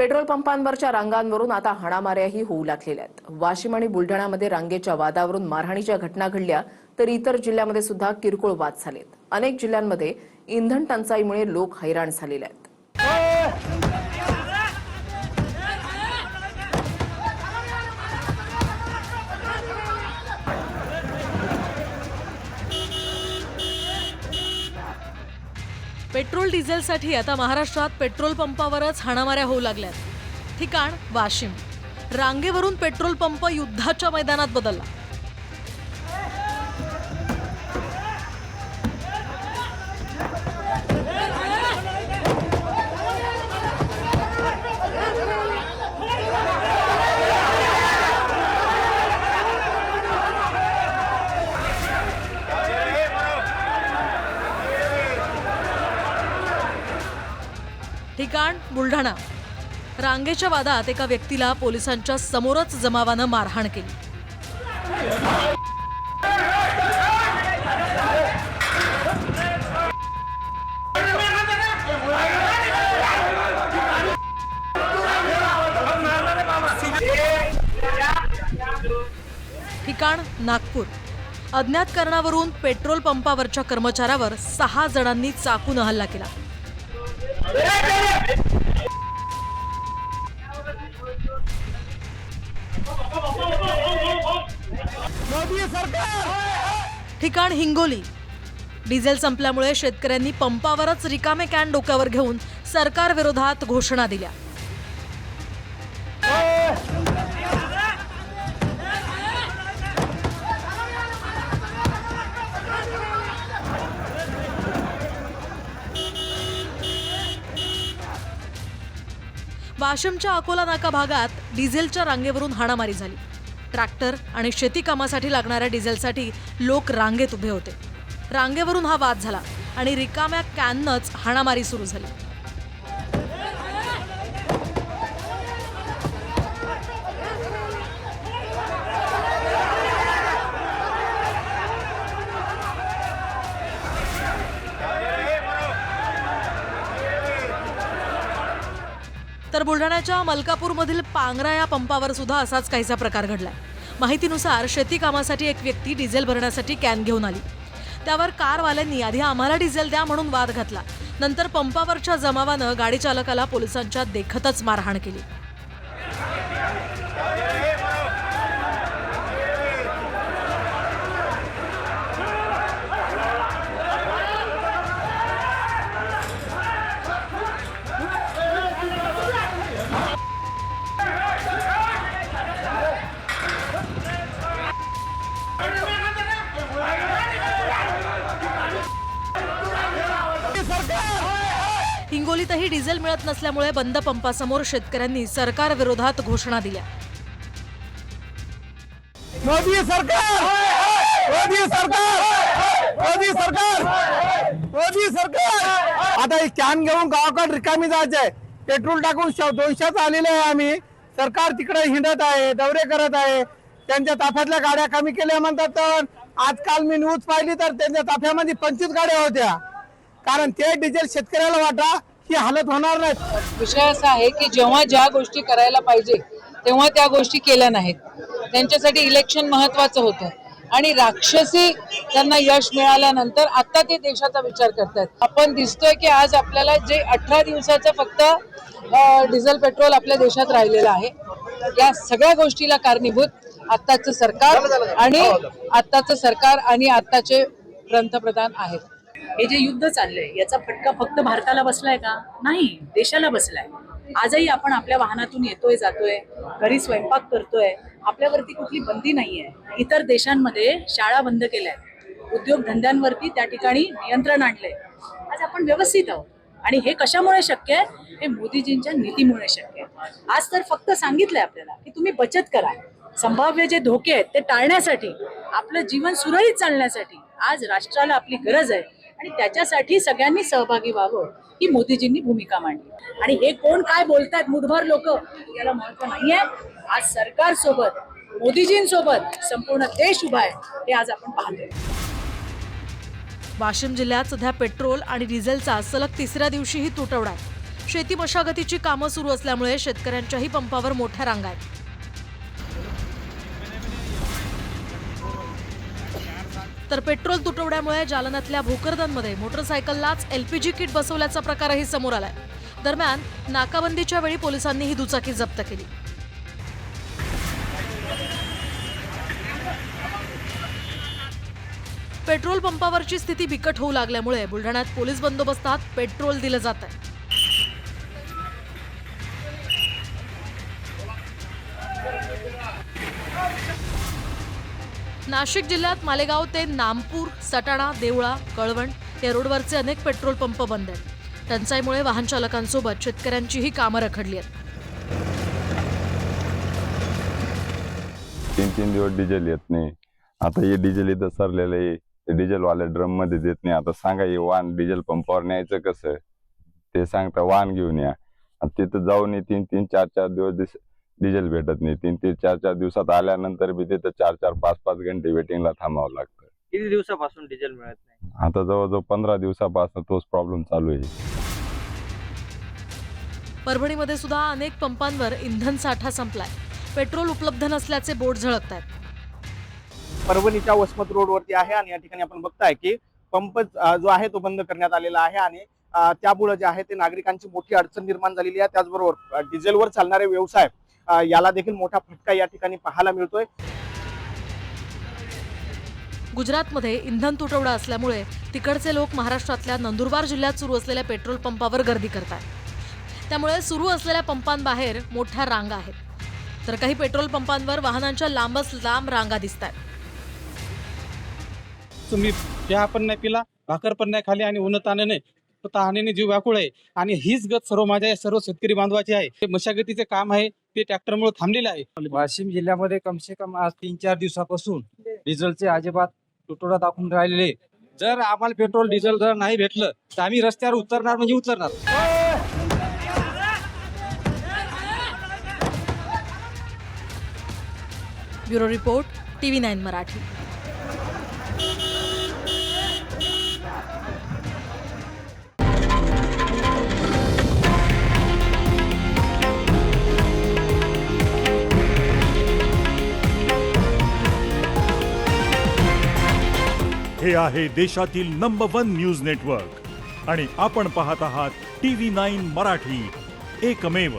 Petrol पंपांवरच्या रांगांवरून आता हाणामाऱ्याही होऊ लागलेल्या आहेत। वाशिम आणि बुलढाण्यामध्ये रांगेच्या वादावरून मारहाणीच्या घटना घडल्या, तर इतर जिल्ह्यांमध्ये सुद्धा किरकोळ वाद झालेत। अनेक जिल्ह्यांमध्ये इंधन टंचाईमुळे लोक हैराण झालेले आहेत। पेट्रोल डिझेलसाठी आता महाराष्ट्रात पेट्रोल पंपावरच हाणामाऱ्या होऊ लागल्यात। ठिकाण वाशिम। रांगेवरून पेट्रोल पंप युद्धाच्या मैदानात बदलला। ठिकाण बुलढाणा। रांगेच्या वादात एका व्यक्तीला पोलिसांच्या समोरच जमावानं मारहाण केली। ठिकाण नागपूर। अज्ञात कारणावरून पेट्रोल पंपावरच्या कर्मचाऱ्यावर 6 जणांनी चाकून हल्ला केला। ठिकाण हिंगोली। डिझेल संपल्यामुळे शेतकऱ्यांनी पंपावरच रिकामे कॅन डोक्यावर घेऊन सरकार विरोधात घोषणा दिल्या। वाशिमच्या अकोला नाका भागात डिझेलच्या रांगेवरून हाणामारी झाली। ट्रॅक्टर आणि शेती कामासाठी लागणाऱ्या डिझेलसाठी लोक रांगेत उभे होते। रांगेवरून हा वाद झाला आणि रिकाम्या कॅननच हाणामारी सुरू झाली। तर बुलढाण्याच्या मलकापूरमधील पांगरा या पंपावर सुद्धा असाच काहीसा प्रकार घडलाय। माहितीनुसार शेती कामासाठी एक व्यक्ती डिझेल भरण्यासाठी कॅन घेऊन आली। त्यावर कारवाल्यांनी आधी आम्हाला डिझेल द्या म्हणून वाद घातला। नंतर पंपावरच्या जमावानं गाडी चालकाला पोलिसांच्या देखतच मारहाण केली। हिंगोलीतही डिझेल मिळत नसल्यामुळे बंद पंपासमोर शेतकऱ्यांनी सरकार विरोधात घोषणा दिल्या। मोदी सरकार, मोदी सरकार, मोदी सरकार, मोदी सरकार। आता ही कॅन घेऊन गावाकडे रिकामी जायचंय। पेट्रोल टाकून 200 आलेले आहे आम्ही। सरकार तिकडे हिंडत आहे, दौरे करत आहे। त्यांच्या ताफ्यातल्या गाड्या कमी केल्या म्हणतात, तर आजकाल मी न्यूज पाहिली तर त्यांच्या ताफ्यामध्ये 25 गाड्या होत्या। कारण ते डिझेल शेतकऱ्याला वाटा ही हालत होणार नाही। विषय असा आहे की जेव्हा ज्या गोष्टी करायला पाहिजे तेव्हा त्या गोष्टी केल्या नाहीत। त्यांच्यासाठी इलेक्शन महत्त्वाचं होतं आणि राक्षसी त्यांना यश मिळाल्यानंतर आता ते देशाचा विचार करतात। आपण दिसतोय की आज आपल्याला जे 18 दिवसाचं फक्त डिझेल पेट्रोल आपल्या देशात राहिलेलं आहे, या सगळ्या गोष्टीला कारणीभूत आत्ताचं सरकार आणि आत्ताचे पंतप्रधान आहेत। हे जे युद्ध चाललंय याचा फटका फक्त भारताला बसलाय का? नाही, देशाला बसलाय। आजही आपण आपल्या वाहनातून येतोय जातोय, घरी स्वयंपाक करतोय, आपल्यावरती कुठली बंदी नाहीये। इतर देशांमध्ये शाळा बंद केल्या, उद्योगधंद्यांवरती त्या ठिकाणी नियंत्रण आणलंय। आज आपण व्यवस्थित आहोत आणि हे कशामुळे शक्य आहे? हे मोदीजींच्या नीतीमुळे शक्य आहे। आज तर फक्त सांगितलंय आपल्याला की तुम्ही बचत करा। संभाव्य जे धोके आहेत ते टाळण्यासाठी, आपलं जीवन सुरळीत चालण्यासाठी आज राष्ट्राला आपली गरज आहे आणि त्याच्यासाठी सगळ्यांनी सहभागी व्हावं ही मोदीजींनी भूमिका मांडली। आणि हे कोण काय बोलतायत मुठभर लोक याला महत्व नाहीये। आज सरकार सोबत, मोदीजींसोबत संपूर्ण देश उभा आहे, हे आज आपण पाहतोय। वाशिम जिल्ह्यात सध्या पेट्रोल आणि डिझेलचा सलग 3ऱ्या दिवशीही तुटवडा आहे। शेती मशागतीची कामं सुरू असल्यामुळे शेतकऱ्यांच्याही पंपावर मोठ्या रांगा आहेत. तर पेट्रोल तुटवड्यामुळे जालन्यातल्या भोकरदनमध्ये मोटरसायकललाच LPG किट बसवल्याचा प्रकारही समोर आलाय. दरम्यान नाकाबंदीच्या वेळी पोलिसांनी ही दुचाकी जप्त केली. पेट्रोल पंपावरची स्थिती बिकट होऊ लागल्यामुळे बुलढाण्यात पोलीस बंदोबस्तात पेट्रोल दिलं जात आहे. नाशिक जिल्ह्यात मालेगाव ते नामपूर, सटाणा, देवळा, कळवण या रोडवरचे अनेक पेट्रोल पंप बंद आहेत. टंचाईमुळे वाहन चालकांसोबत शेतकऱ्यांचीही कामं रखडली आहेत. 3 दिवस डिझेल येत नाही. आता हे डिझेल इथं सरलेलं आहे, डिझेलवाले ड्रम मध्ये देत नाही. आता सांगा हे वाहन डिझेल पंपावर न्यायचं कसं? ते सांगता वाहन घेऊन या. तिथं जाऊन 3-3, 4-4 दिवस डिझेल भेटत नाही. 3-3, 4-4 दिवसात आल्यानंतर बी तिथं 4-4, 5-5 घंटे वेटिंगला थांबावं लागतं. किती दिवसापासून डिझेल मिळत नाही? आता जवळजवळ 15 दिवसापासून तोच प्रॉब्लेम चालू आहे. परभणीमध्ये सुद्धा अनेक पंपांवर इंधन साठा संपलाय. पेट्रोल उपलब्ध नसल्याचे बोर्ड झळकत आहेत. परभणीच्या वसमत रोडवरती आहे आणि या ठिकाणी आपण बघताय की पंप जो आहे तो बंद करण्यात आलेला आहे आणि त्यामुळे जे आहे ते नागरिकांची मोठी अडचण निर्माण झालेली आहे. त्याचबरोबर डिझेलवर चालणारे व्यवसाय याला देखील मोठा फटका या ठिकाणी पाहायला मिळतोय. गुजरातमध्ये इंधन तुटवडा असल्यामुळे तिकडचे लोक महाराष्ट्रातल्या नंदुरबार जिल्ह्यात सुरू असलेल्या पेट्रोल पंपावर गर्दी करतात. त्यामुळे सुरू असलेल्या पंपांबाहेर मोठ्या रांगा आहेत. तर काही पेट्रोल पंपांवर वाहनांच्या लांबच लांब रांगा दिसतात. तुम्ही चहा पण नाही पिला, भाकर पण नाही खाली आणि उन्हाताने तहानेने जीव व्याकुळ आहे. आणि हीच गत सर्व माझ्या सर्व शेतकरी बांधवाची आहे. ते मशागतीचे काम आहे ते ट्रॅक्टरमुळे थांबलेले आहे. वाशिम जिल्ह्यामध्ये कमसे कम आज 3-4 दिवसापासून डिझेलचे अजिबात तुटवडा दाखवून राहिलेले. जर आम्हाला पेट्रोल डिझेल जर नाही भेटलं तर आम्ही रस्त्यावर उतरणार म्हणजे उतरणार. Bureau report, TV9 Marathi. हे आहे देशातील नंबर 1 न्यूज नेटवर्क आणि आपण पाहत आहात TV9 मराठी, एकमेव.